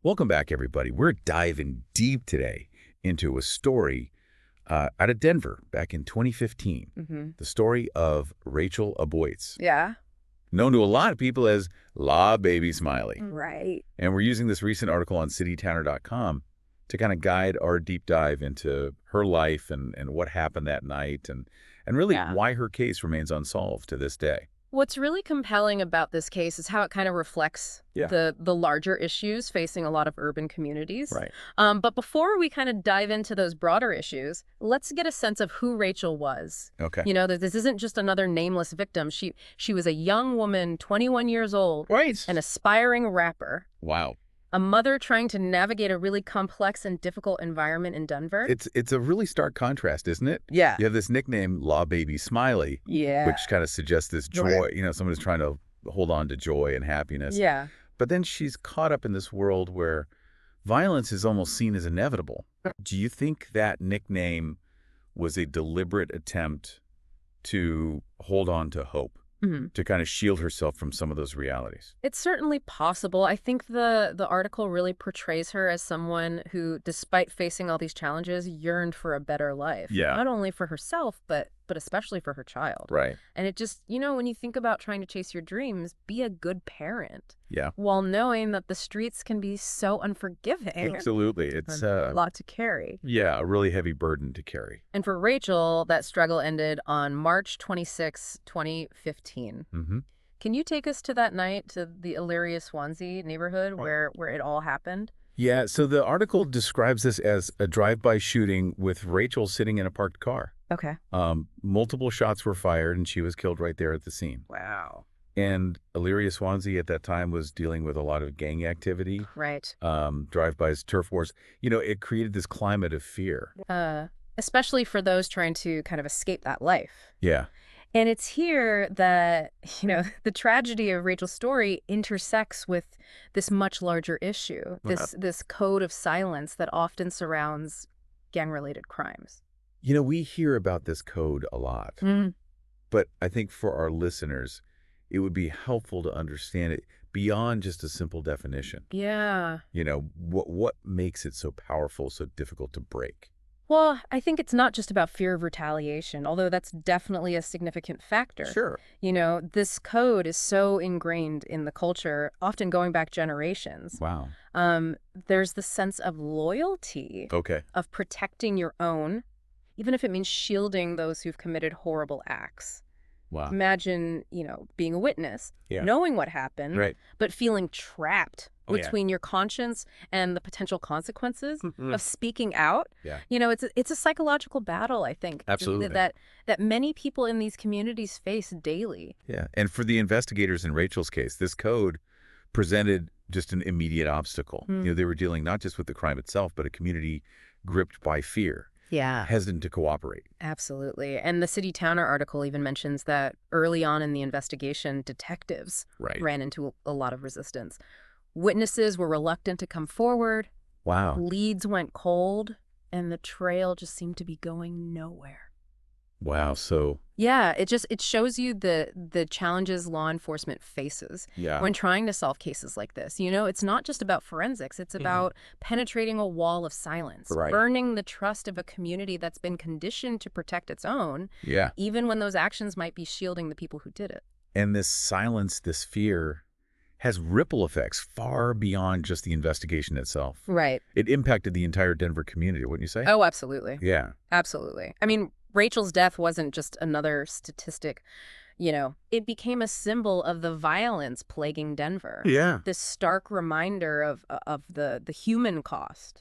Welcome back, everybody. We're diving deep today into a story out of Denver back in 2015. The story of Rachel Aboytes, Yeah. known to a lot of people as Baby Smiley. Right. And we're using this recent article on citytanner.com to kind of guide our deep dive into her life and what happened that night and really Yeah. why her case remains unsolved to this day. What's really compelling about this case is how it kind of reflects Yeah. the larger issues facing a lot of urban communities. Right. But before we kind of dive into those broader issues, let's get a sense of who Rachel was. Okay. You know, that this isn't just another nameless victim. She was a young woman, 21 years old, Right. an aspiring rapper, Wow. a mother trying to navigate a really complex and difficult environment in Denver. It's a really stark contrast, isn't it? Yeah. You have this nickname, Baby Smiley, Yeah. which kind of suggests this joy, someone who's trying to hold on to joy and happiness. Yeah. But then she's caught up in this world where violence is almost seen as inevitable. Do you think that nickname was a deliberate attempt to hold on to hope, to kind of shield herself from some of those realities? It's certainly possible. I think the article really portrays her as someone who, despite facing all these challenges, yearned for a better life. Yeah. Not only for herself, but especially for her child. Right. And it just, when you think about trying to chase your dreams, be a good parent. Yeah. While knowing that the streets can be so unforgiving. Absolutely. It's a lot to carry. yeah, a really heavy burden to carry. And for Rachel, that struggle ended on March 26, 2015. Can you take us to that night, to the Elyria Swansea neighborhood where it all happened? Yeah, so the article describes this as a drive-by shooting with Rachel sitting in a parked car. Okay. Multiple shots were fired, and she was killed right there at the scene. Wow. And Elyria Swansea at that time was dealing with a lot of gang activity, Right. drive-bys, turf wars. It created this climate of fear. Especially for those trying to kind of escape that life. Yeah. And it's here that, the tragedy of Rachel's story intersects with this much larger issue, this code of silence that often surrounds gang-related crimes. We hear about this code a lot, but I think for our listeners, it would be helpful to understand it beyond just a simple definition. Yeah. What makes it so powerful, so difficult to break? Well, I think it's not just about fear of retaliation, although that's definitely a significant factor. Sure. This code is so ingrained in the culture, often going back generations. Wow. There's the sense of loyalty, Okay. of protecting your own, even if it means shielding those who've committed horrible acts. Wow. Imagine, being a witness, knowing what happened, Right. but feeling trapped Oh, yeah. between your conscience and the potential consequences of speaking out. Yeah. It's a psychological battle, I think. Absolutely. That many people in these communities face daily. Yeah. And for the investigators in Rachel's case, this code presented just an immediate obstacle. They were dealing not just with the crime itself, but a community gripped by fear. Yeah. Hesitant to cooperate. Absolutely. And the City Towner article even mentions that early on in the investigation, detectives ran into a lot of resistance. Witnesses were reluctant to come forward. Wow. Leads went cold, and the trail just seemed to be going nowhere. Wow. So Yeah, it shows you the challenges law enforcement faces when trying to solve cases like this. It's not just about forensics. It's about penetrating a wall of silence, earning the trust of a community that's been conditioned to protect its own, even when those actions might be shielding the people who did it. And this silence, this fear, has ripple effects far beyond just the investigation itself. Right. It impacted the entire Denver community, wouldn't you say? Oh, absolutely. Yeah. Absolutely. I mean, Rachel's death wasn't just another statistic. It became a symbol of the violence plaguing Denver. Yeah. This stark reminder of the human cost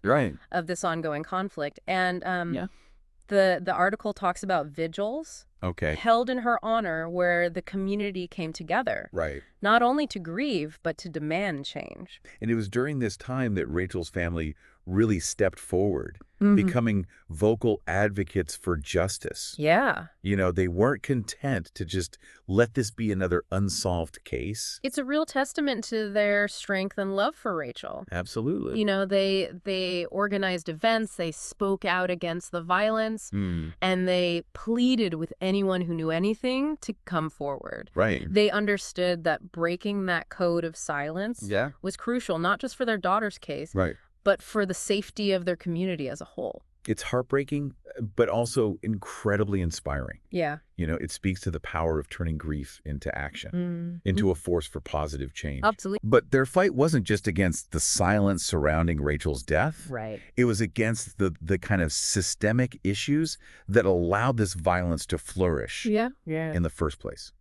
of this ongoing conflict. And the article talks about vigils held in her honor where the community came together. Right. Not only to grieve, but to demand change. And it was during this time that Rachel's family really stepped forward, becoming vocal advocates for justice. Yeah. You know, they weren't content to just let this be another unsolved case. It's a real testament to their strength and love for Rachel. Absolutely. You know, they organized events, they spoke out against the violence, and they pleaded with anyone who knew anything to come forward. Right. They understood that breaking that code of silence was crucial, not just for their daughter's case, but for the safety of their community as a whole. It's heartbreaking, but also incredibly inspiring. Yeah. You know, it speaks to the power of turning grief into action, into a force for positive change. Absolutely. But their fight wasn't just against the silence surrounding Rachel's death. Right. It was against the kind of systemic issues that allowed this violence to flourish in the first place.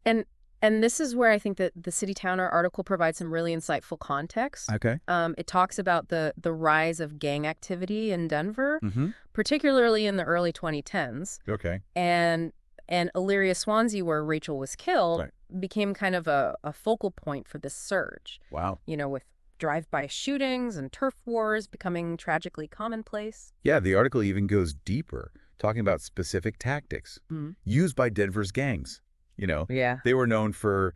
And this is where I think that the City Towner article provides some really insightful context. Okay. It talks about the rise of gang activity in Denver, particularly in the early 2010s. Okay. And Elyria, Swansea, where Rachel was killed, became kind of a focal point for this surge. Wow. You know, with drive-by shootings and turf wars becoming tragically commonplace. Yeah, the article even goes deeper, talking about specific tactics used by Denver's gangs. You know, they were known for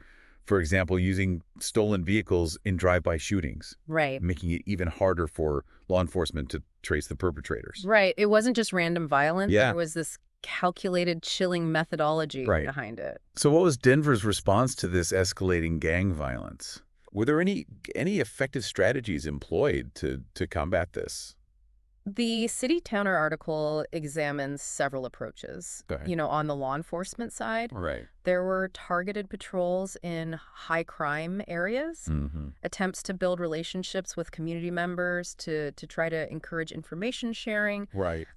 example, using stolen vehicles in drive-by shootings. Right. Making it even harder for law enforcement to trace the perpetrators. Right. It wasn't just random violence. Yeah. There was this calculated, chilling methodology behind it. So what was Denver's response to this escalating gang violence? Were there any effective strategies employed to combat this? The City Towner article examines several approaches. You know, on the law enforcement side, there were targeted patrols in high crime areas, attempts to build relationships with community members to try to encourage information sharing,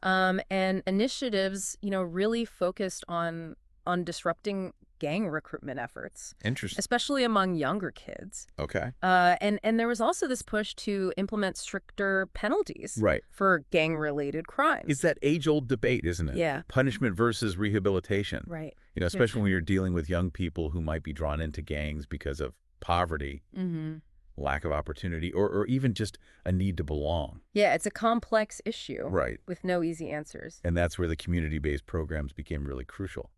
and initiatives, you know, really focused on disrupting gang recruitment efforts. Interesting. Especially among younger kids. Okay. And there was also this push to implement stricter penalties for gang-related crimes. It's that age-old debate, isn't it? Yeah. Punishment versus rehabilitation. Right. You know, especially when you're dealing with young people who might be drawn into gangs because of poverty, lack of opportunity, or even just a need to belong. Yeah, it's a complex issue. Right. With no easy answers. And that's where the community-based programs became really crucial.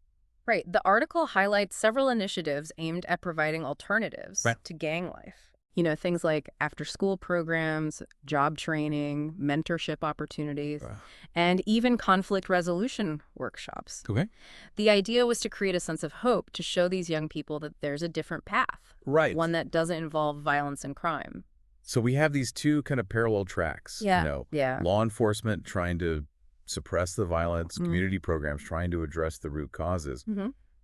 Right. The article highlights several initiatives aimed at providing alternatives to gang life. You know, things like after-school programs, job training, mentorship opportunities, and even conflict resolution workshops. Okay. The idea was to create a sense of hope to show these young people that there's a different path. Right. One that doesn't involve violence and crime. So we have these two kind of parallel tracks. Yeah. You know, yeah. Law enforcement trying to suppress the violence, community programs trying to address the root causes.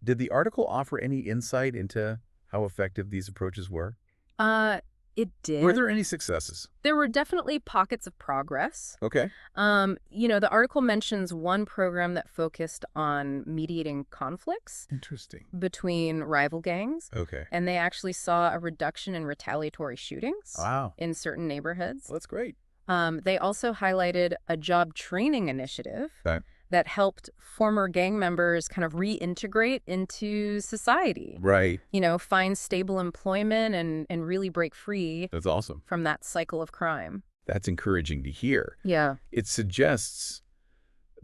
Did the article offer any insight into how effective these approaches were? It did. Were there any successes? There were definitely pockets of progress. Okay. You know, the article mentions one program that focused on mediating conflicts. Interesting. Between rival gangs. Okay. And they actually saw a reduction in retaliatory shootings. Wow. In certain neighborhoods. Well, that's great. They also highlighted a job training initiative that helped former gang members kind of reintegrate into society. Right. You know, find stable employment and really break free. That's awesome. From that cycle of crime. That's encouraging to hear. Yeah. It suggests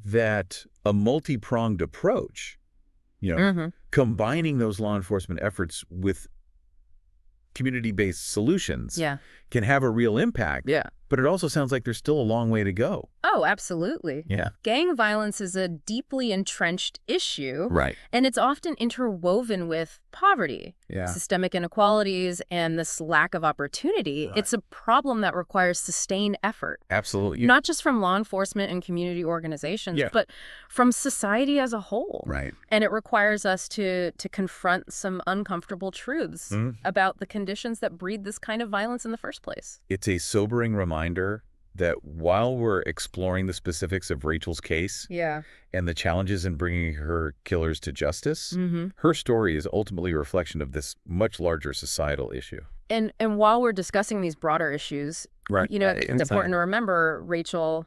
that a multi-pronged approach, you know, combining those law enforcement efforts with community-based solutions can have a real impact. Yeah. But it also sounds like there's still a long way to go. Oh, absolutely. Yeah. Gang violence is a deeply entrenched issue. Right. And it's often interwoven with poverty, systemic inequalities, and this lack of opportunity. Right. It's a problem that requires sustained effort. Absolutely. Not just from law enforcement and community organizations, but from society as a whole. Right. And it requires us to confront some uncomfortable truths about the conditions that breed this kind of violence in the first place. It's a sobering reminder that while we're exploring the specifics of Rachel's case and the challenges in bringing her killers to justice, her story is ultimately a reflection of this much larger societal issue. And while we're discussing these broader issues, you know, it's important to remember Rachel,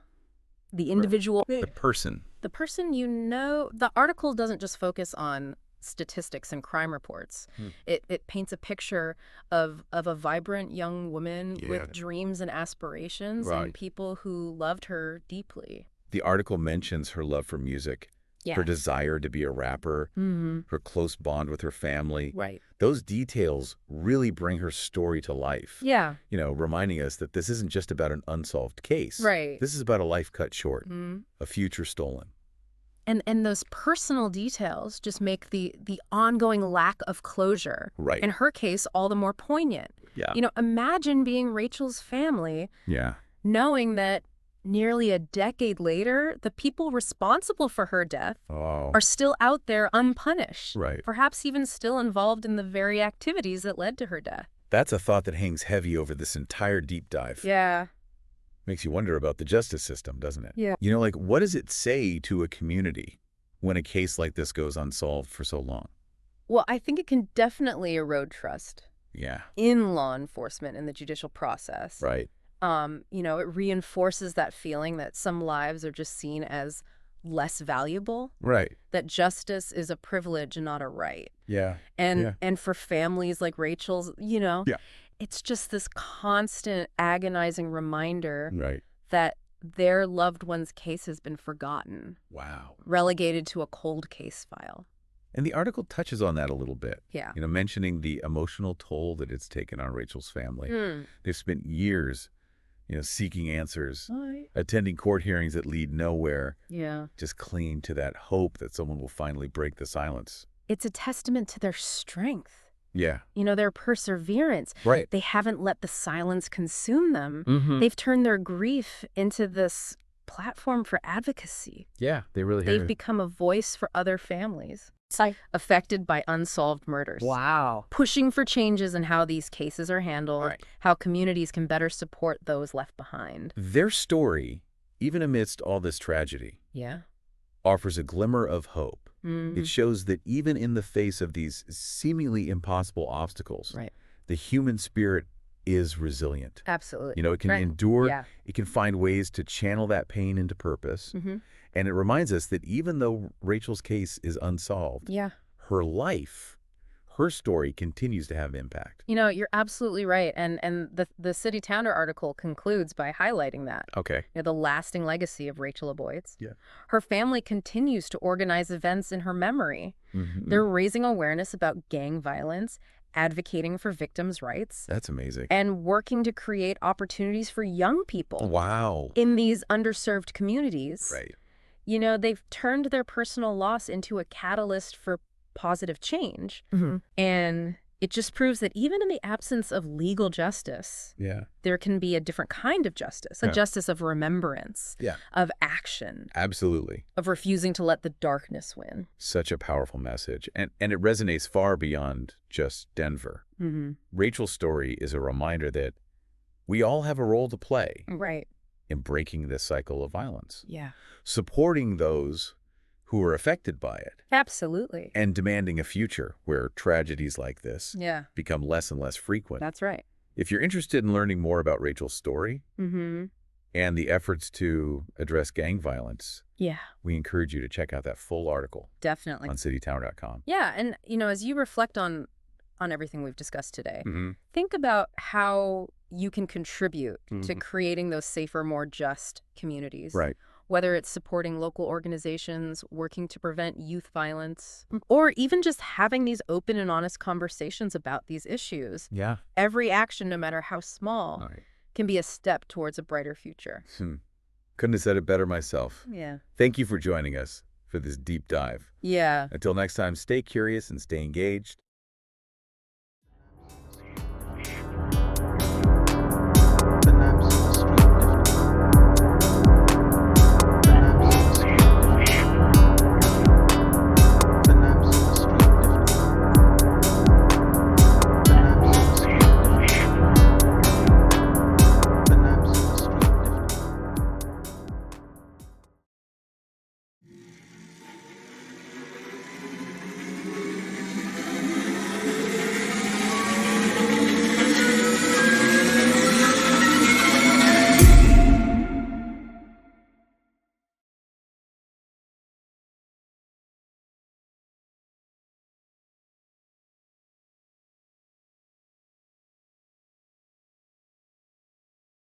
the individual, the person, you know, the article doesn't just focus on statistics and crime reports. It paints a picture of a vibrant young woman with dreams and aspirations and people who loved her deeply. The article mentions her love for music, her desire to be a rapper, her close bond with her family. Those details really bring her story to life. Reminding us that this isn't just about an unsolved case. This is about a life cut short, a future stolen. And those personal details just make the ongoing lack of closure, in her case, all the more poignant. Imagine being Rachel's family, knowing that nearly a decade later, the people responsible for her death are still out there unpunished, perhaps even still involved in the very activities that led to her death. That's a thought that hangs heavy over this entire deep dive. Makes you wonder about the justice system, doesn't it? What does it say to a community when a case like this goes unsolved for so long? Well, I think it can definitely erode trust in law enforcement and the judicial process. It reinforces that feeling that some lives are just seen as less valuable. That justice is a privilege and not a right. And for families like Rachel's, it's just this constant agonizing reminder that their loved one's case has been forgotten. Relegated to a cold case file. And the article touches on that a little bit. Mentioning the emotional toll that it's taken on Rachel's family. They've spent years seeking answers, attending court hearings that lead nowhere, just clinging to that hope that someone will finally break the silence. It's a testament to their strength. Yeah. Their perseverance. Right. They haven't let the silence consume them. Mm-hmm. They've turned their grief into this platform for advocacy. Yeah, they really have. They've become a voice for other families affected by unsolved murders. Wow. Pushing for changes in how these cases are handled, right. How communities can better support those left behind. Their story, even amidst all this tragedy, offers a glimmer of hope. Mm-hmm. It shows that even in the face of these seemingly impossible obstacles, right. the human spirit is resilient. Absolutely. You know, it can endure, it can find ways to channel that pain into purpose. Mm-hmm. And it reminds us that even though Rachel's case is unsolved, her life, her story continues to have impact. You know, you're absolutely right. And the City Towner article concludes by highlighting that. Okay. You know, the lasting legacy of Rachel Aboytes. Yeah. Her family continues to organize events in her memory. Mm-hmm. They're raising awareness about gang violence, advocating for victims' rights. That's amazing. And working to create opportunities for young people. Wow. In these underserved communities. Right. You know, they've turned their personal loss into a catalyst for positive change. Mm-hmm. And it just proves that even in the absence of legal justice, there can be a different kind of justice, a justice of remembrance, of action. Absolutely. Of refusing to let the darkness win. Such a powerful message. And it resonates far beyond just Denver. Mm-hmm. Rachel's story is a reminder that we all have a role to play. Right. In breaking this cycle of violence. Yeah. Supporting those who are affected by it. Absolutely. And demanding a future where tragedies like this become less and less frequent. That's right. If you're interested in learning more about Rachel's story and the efforts to address gang violence, we encourage you to check out that full article. Definitely. On citytower.com. Yeah, and you know, as you reflect on everything we've discussed today, think about how you can contribute to creating those safer, more just communities. Right. Whether it's supporting local organizations, working to prevent youth violence, or even just having these open and honest conversations about these issues. Yeah. Every action, no matter how small, can be a step towards a brighter future. Couldn't have said it better myself. Yeah. Thank you for joining us for this deep dive. Yeah. Until next time, stay curious and stay engaged.